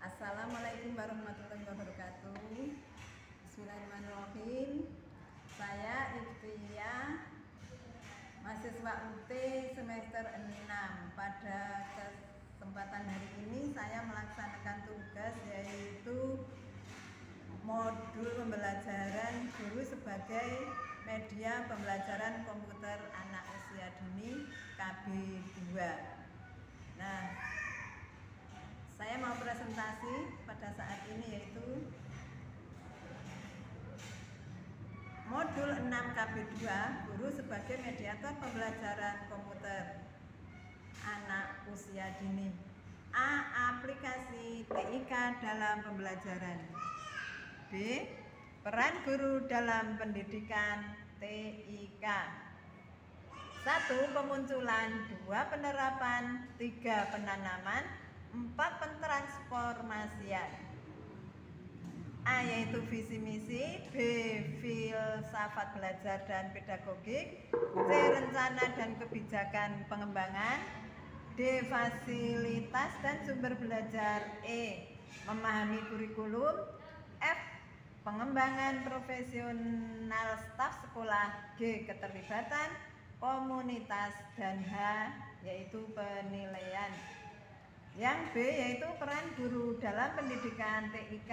Assalamualaikum warahmatullahi wabarakatuh. Bismillahirrahmanirrahim. Saya Iftia, mahasiswa UT semester 6. Pada kesempatan hari ini saya melaksanakan tugas yaitu modul pembelajaran guru sebagai media pembelajaran komputer anak usia dini KB2. Nah, saya mau presentasi pada saat ini yaitu modul 6 KB2 guru sebagai mediator pembelajaran komputer anak usia dini. A. Aplikasi TIK dalam pembelajaran. B. Peran guru dalam pendidikan TIK. 1. Pemunculan. 2. Penerapan. 3. Penanaman. 4. Pentransformasian. A. Yaitu visi misi. B. Filsafat belajar dan pedagogik. C. Rencana dan kebijakan pengembangan. D. Fasilitas dan sumber belajar. E. Memahami kurikulum. F. Pengembangan profesional staf sekolah. G. Keterlibatan komunitas. Dan H. Yaitu penilaian. Yang B yaitu peran guru dalam pendidikan TIK.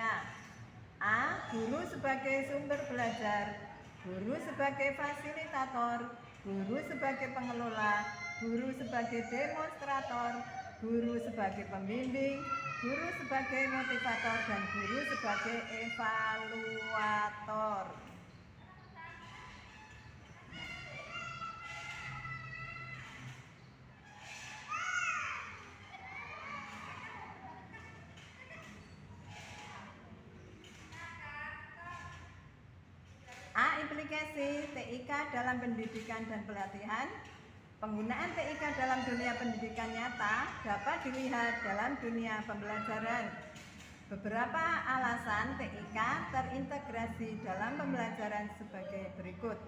A. Guru sebagai sumber belajar, guru sebagai fasilitator, guru sebagai pengelola, guru sebagai demonstrator, guru sebagai pembimbing, guru sebagai motivator, dan guru sebagai evaluator. A. Implikasi TIK dalam pendidikan dan pelatihan. Penggunaan TIK dalam dunia pendidikan nyata dapat dilihat dalam dunia pembelajaran. Beberapa alasan TIK terintegrasi dalam pembelajaran sebagai berikut.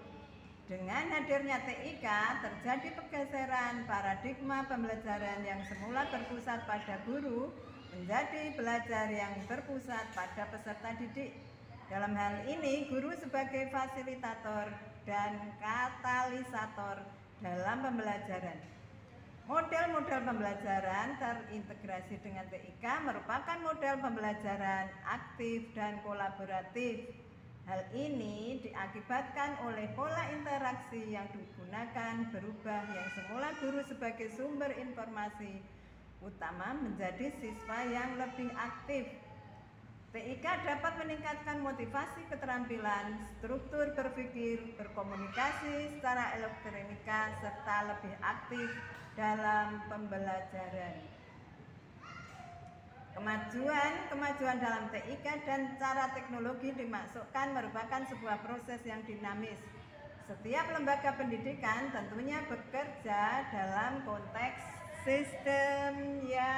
Dengan hadirnya TIK, terjadi pergeseran paradigma pembelajaran yang semula berpusat pada guru menjadi belajar yang berpusat pada peserta didik. Dalam hal ini, guru sebagai fasilitator dan katalisator dalam pembelajaran. Model-model pembelajaran terintegrasi dengan TIK merupakan model pembelajaran aktif dan kolaboratif. Hal ini diakibatkan oleh pola interaksi yang digunakan berubah, yang semula guru sebagai sumber informasi utama menjadi siswa yang lebih aktif. TIK dapat meningkatkan motivasi keterampilan, struktur berpikir, berkomunikasi secara elektronika, serta lebih aktif dalam pembelajaran. Kemajuan dalam TIK dan cara teknologi dimasukkan merupakan sebuah proses yang dinamis. Setiap lembaga pendidikan tentunya bekerja dalam konteks sistemnya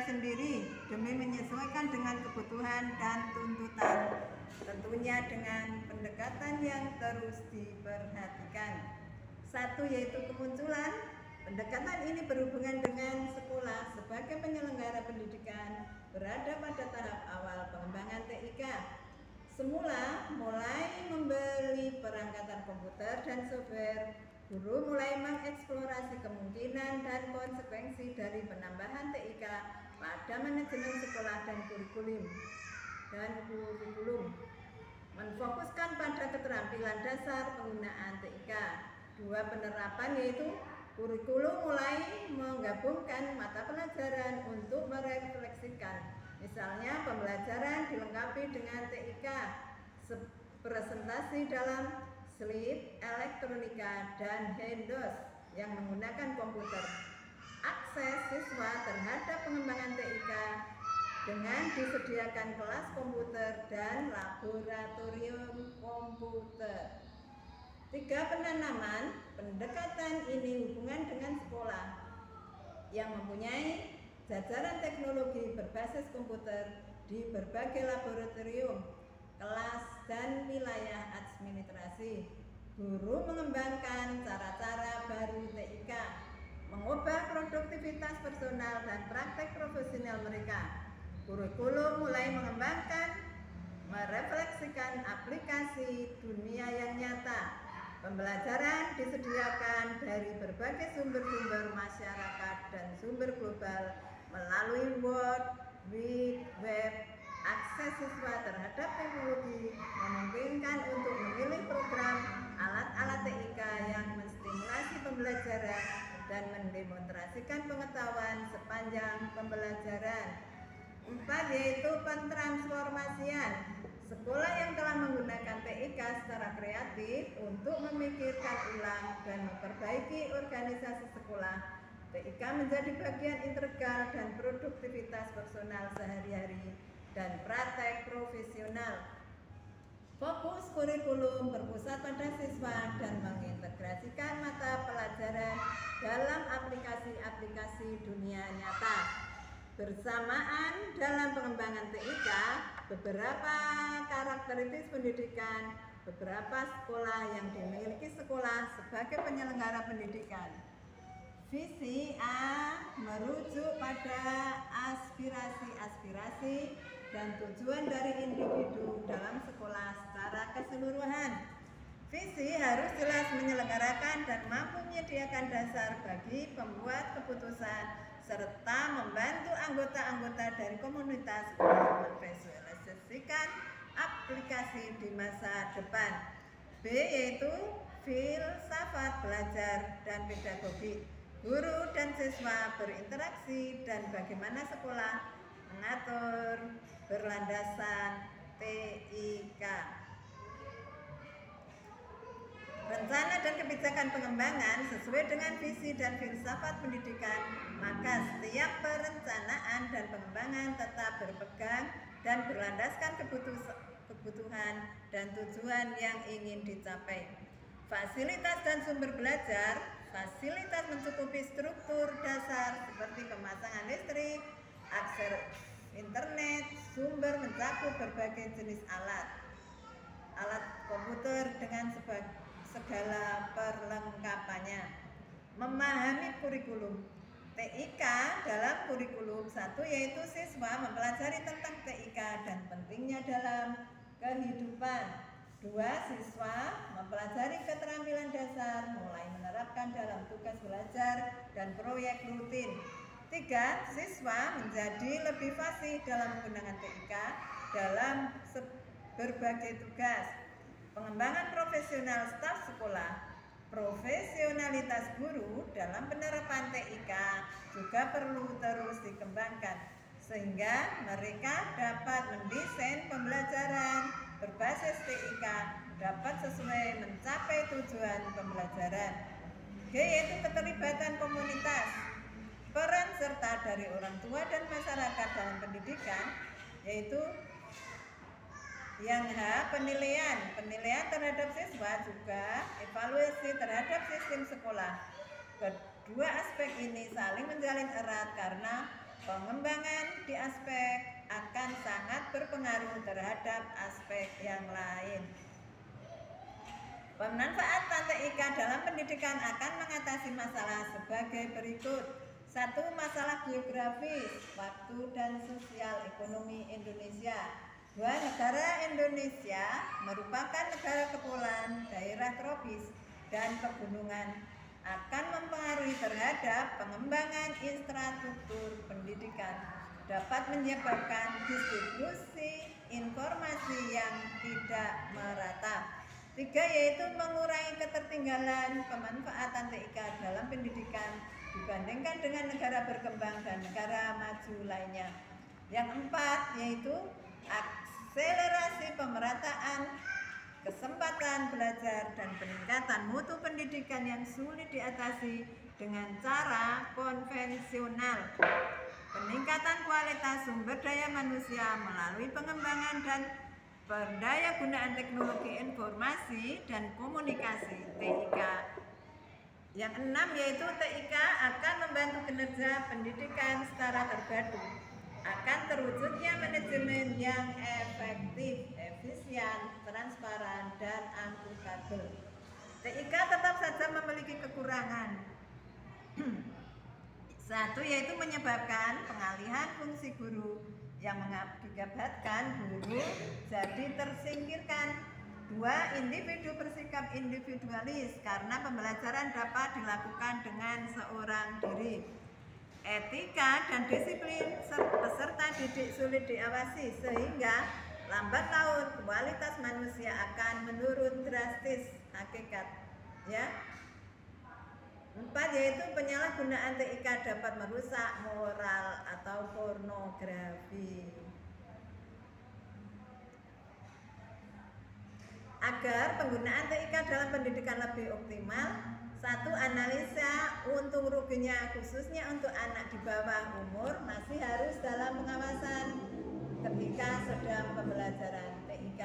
sendiri demi menyesuaikan dengan kebutuhan dan tuntutan, tentunya dengan pendekatan yang terus diperhatikan. 1. Yaitu kemunculan. Pendekatan ini berhubungan dengan sekolah sebagai penyelenggara pendidikan berada pada tahap awal pengembangan TIK. Semula mulai membeli perangkatan komputer dan software, guru mulai mengeksplorasi kemungkinan dan konsekuensi dari penambahan TIK pada manajemen sekolah dan kurikulum. Menfokuskan pada keterampilan dasar penggunaan TIK. 2. Penerapan, yaitu kurikulum mulai menggabungkan mata pelajaran untuk merefleksikan. Misalnya pembelajaran dilengkapi dengan TIK, presentasi dalam slide elektronika dan handos yang menggunakan komputer. Akses siswa terhadap pengembangan TIK dengan disediakan kelas komputer dan laboratorium komputer. 3. Penanaman. Pendekatan ini hubungan dengan sekolah yang mempunyai jajaran teknologi berbasis komputer di berbagai laboratorium, kelas, dan wilayah administrasi. Guru mengembangkan cara-cara baru TIK mengubah produktivitas personal dan praktek profesional mereka. Kurikulum mulai mengembangkan, merefleksikan aplikasi dunia yang nyata. Pembelajaran disediakan dari berbagai sumber-sumber masyarakat dan sumber global melalui Word, Web. Akses siswa terhadap teknologi memungkinkan untuk memilih program alat-alat TIK yang menstimulasi pembelajaran dan mendemonstrasikan pengetahuan sepanjang pembelajaran. 4 yaitu pentransformasian. Sekolah yang telah menggunakan TIK secara kreatif untuk memikirkan ulang dan memperbaiki organisasi sekolah. TIK menjadi bagian integral dan produktivitas personal sehari-hari dan praktek profesional. Fokus kurikulum berpusat pada siswa dan mengintegrasikan mata pelajaran dalam aplikasi-aplikasi dunia nyata. Bersamaan dalam pengembangan TIK, beberapa karakteristik pendidikan beberapa sekolah yang dimiliki sekolah sebagai penyelenggara pendidikan. Visi A merujuk pada aspirasi-aspirasi dan tujuan dari individu dalam sekolah secara keseluruhan. Visi harus jelas menyelenggarakan dan mampu menyediakan dasar bagi pembuat keputusan serta membantu anggota-anggota dari komunitas untuk memvisualisasikan aplikasi di masa depan. B yaitu filsafat belajar dan pedagogi. Guru dan siswa berinteraksi dan bagaimana sekolah mengatur berlandasan TIK. Rencana dan kebijakan pengembangan sesuai dengan visi dan filsafat pendidikan, maka setiap perencanaan dan pengembangan tetap berpegang dan berlandaskan kebutuhan dan tujuan yang ingin dicapai. Fasilitas dan sumber belajar. Fasilitas mencukupi struktur dasar seperti pemasangan listrik, akses internet, sumber mencakup berbagai jenis alat komputer dengan segala perlengkapannya. Memahami kurikulum. TIK dalam kurikulum 1 yaitu siswa mempelajari tentang TIK dan pentingnya dalam kehidupan. 2. Siswa mempelajari keterampilan dasar mulai menerapkan dalam tugas belajar dan proyek rutin. 3. Siswa menjadi lebih fasih dalam menggunakan TIK dalam berbagai tugas. Pengembangan profesional staf sekolah. Profesionalitas guru dalam penerapan TIK juga perlu terus dikembangkan sehingga mereka dapat mendesain pembelajaran berbasis TIK dapat sesuai mencapai tujuan pembelajaran. G yaitu keterlibatan komunitas. Peran serta dari orang tua dan masyarakat dalam pendidikan yaitu yang H, penilaian terhadap siswa juga evaluasi terhadap sistem sekolah. Kedua aspek ini saling menjalin erat karena pengembangan di aspek akan sangat berpengaruh terhadap aspek yang lain. Pemanfaatan TIK dalam pendidikan akan mengatasi masalah sebagai berikut. 1. Masalah geografis, waktu dan sosial ekonomi Indonesia. 2. Negara Indonesia merupakan negara kepulauan, daerah tropis, dan pegunungan akan mempengaruhi terhadap pengembangan infrastruktur pendidikan, dapat menyebabkan distribusi informasi yang tidak merata. 3. Yaitu mengurangi ketertinggalan pemanfaatan TIK dalam pendidikan dibandingkan dengan negara berkembang dan negara maju lainnya. Yang 4. Yaitu akselerasi pemerataan kesempatan belajar dan peningkatan mutu pendidikan yang sulit diatasi dengan cara konvensional. Peningkatan kualitas sumber daya manusia melalui pengembangan dan pendayagunaan teknologi informasi dan komunikasi TIK. Yang 6 yaitu TIK akan membantu kinerja pendidikan secara terpadu, akan terwujudnya manajemen yang efektif, efisien, transparan, dan akuntabel. TIK tetap saja memiliki kekurangan. Satu, yaitu menyebabkan pengalihan fungsi guru yang mengakibatkan guru jadi tersingkirkan. Dua, individu bersikap individualis karena pembelajaran dapat dilakukan dengan seorang diri. Etika dan disiplin peserta didik sulit diawasi sehingga lambat laun kualitas manusia akan menurun drastis. Hakikat, ya. 4, yaitu penyalahgunaan TIK dapat merusak moral atau pornografi. Agar penggunaan TIK dalam pendidikan lebih optimal, 1, analisa untung ruginya khususnya untuk anak di bawah umur masih harus dalam pengawasan ketika sedang pembelajaran TIK.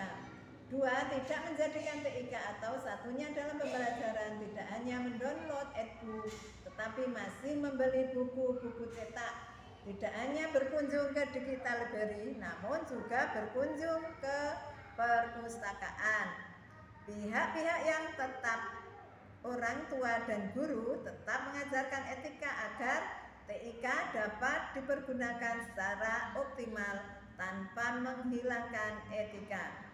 2, tidak menjadikan TIK atau satunya dalam pembelajaran tidak hanya mendownload e-book tetapi masih membeli buku-buku cetak, tidak hanya berkunjung ke digital library namun juga berkunjung ke perpustakaan. Pihak-pihak yang tetap orang tua dan guru tetap mengajarkan etika agar TIK dapat dipergunakan secara optimal tanpa menghilangkan etika.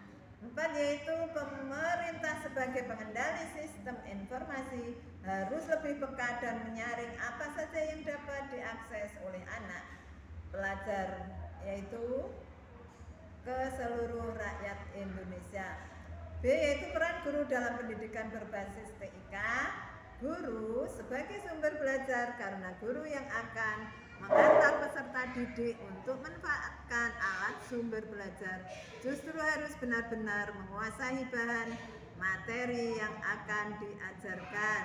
4, yaitu pemerintah sebagai pengendali sistem informasi harus lebih peka dan menyaring apa saja yang dapat diakses oleh anak pelajar, yaitu ke seluruh rakyat Indonesia. B, yaitu peran guru dalam pendidikan berbasis TIK. Guru sebagai sumber belajar karena guru yang akan mengantar peserta didik untuk memanfaatkan alat sumber belajar justru harus benar-benar menguasai bahan materi yang akan diajarkan.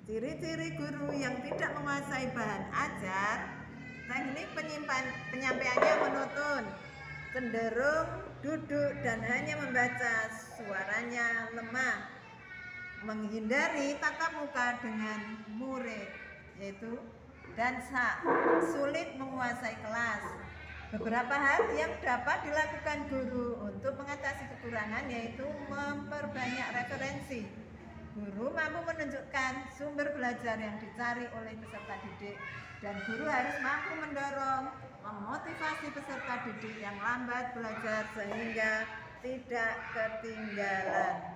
Ciri-ciri guru yang tidak menguasai bahan ajar: teknik penyampaiannya monoton, cenderung duduk dan hanya membaca, suaranya lemah, menghindari tatap muka dengan murid, yaitu dan sulit menguasai kelas. Beberapa hal yang dapat dilakukan guru untuk mengatasi kekurangan yaitu memperbanyak referensi. Guru mampu menunjukkan sumber belajar yang dicari oleh peserta didik dan guru harus mampu mendorong, memotivasi peserta didik yang lambat belajar sehingga tidak ketinggalan.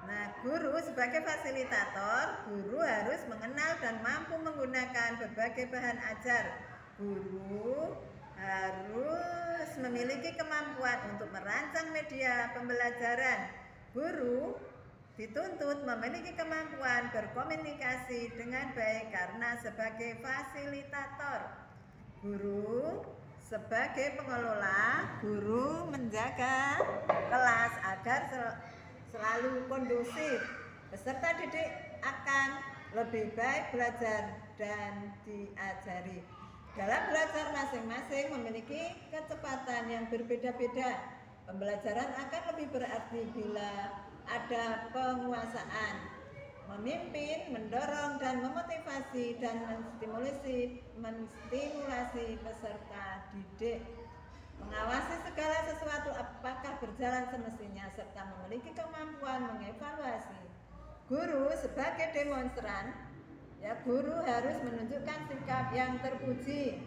Nah, guru sebagai fasilitator, guru harus mengenal dan mampu menggunakan berbagai bahan ajar. Guru harus memiliki kemampuan untuk merancang media pembelajaran. Guru dituntut memiliki kemampuan berkomunikasi dengan baik karena sebagai fasilitator. Guru sebagai pengelola, guru menjaga kelas agar selalu kondusif. Peserta didik akan lebih baik belajar dan diajari. Dalam belajar masing-masing memiliki kecepatan yang berbeda-beda. Pembelajaran akan lebih berarti bila ada penguasaan. Memimpin, mendorong dan memotivasi dan menstimulasi peserta didik. Mengawasi segala sesuatu apakah berjalan semestinya serta memiliki kemampuan mengevaluasi. Guru sebagai demonstran, ya, guru harus menunjukkan sikap yang terpuji,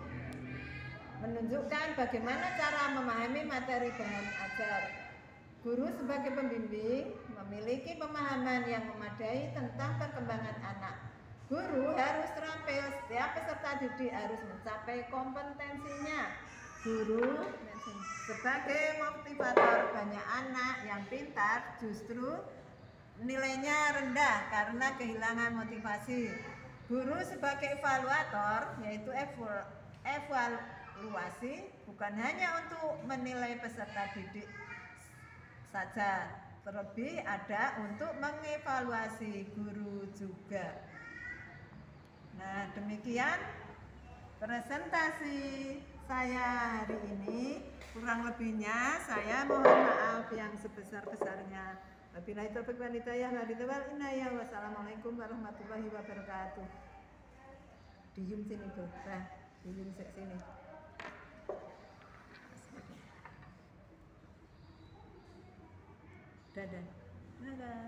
menunjukkan bagaimana cara memahami materi bahan ajar. Guru sebagai pembimbing memiliki pemahaman yang memadai tentang perkembangan anak. Guru harus terampil, setiap peserta didik harus mencapai kompetensinya. Guru sebagai motivator, banyak anak yang pintar justru nilainya rendah karena kehilangan motivasi. Guru sebagai evaluator, yaitu evaluasi bukan hanya untuk menilai peserta didik saja, terlebih ada untuk mengevaluasi guru juga. Nah, demikian presentasi saya hari ini. Kurang lebihnya saya mohon maaf yang sebesar-besarnya. Wabillahi taufiq wal hidayah. Wassalamualaikum warahmatullahi wabarakatuh. Diem sini tuh, diem sini. Dadah. Dadah.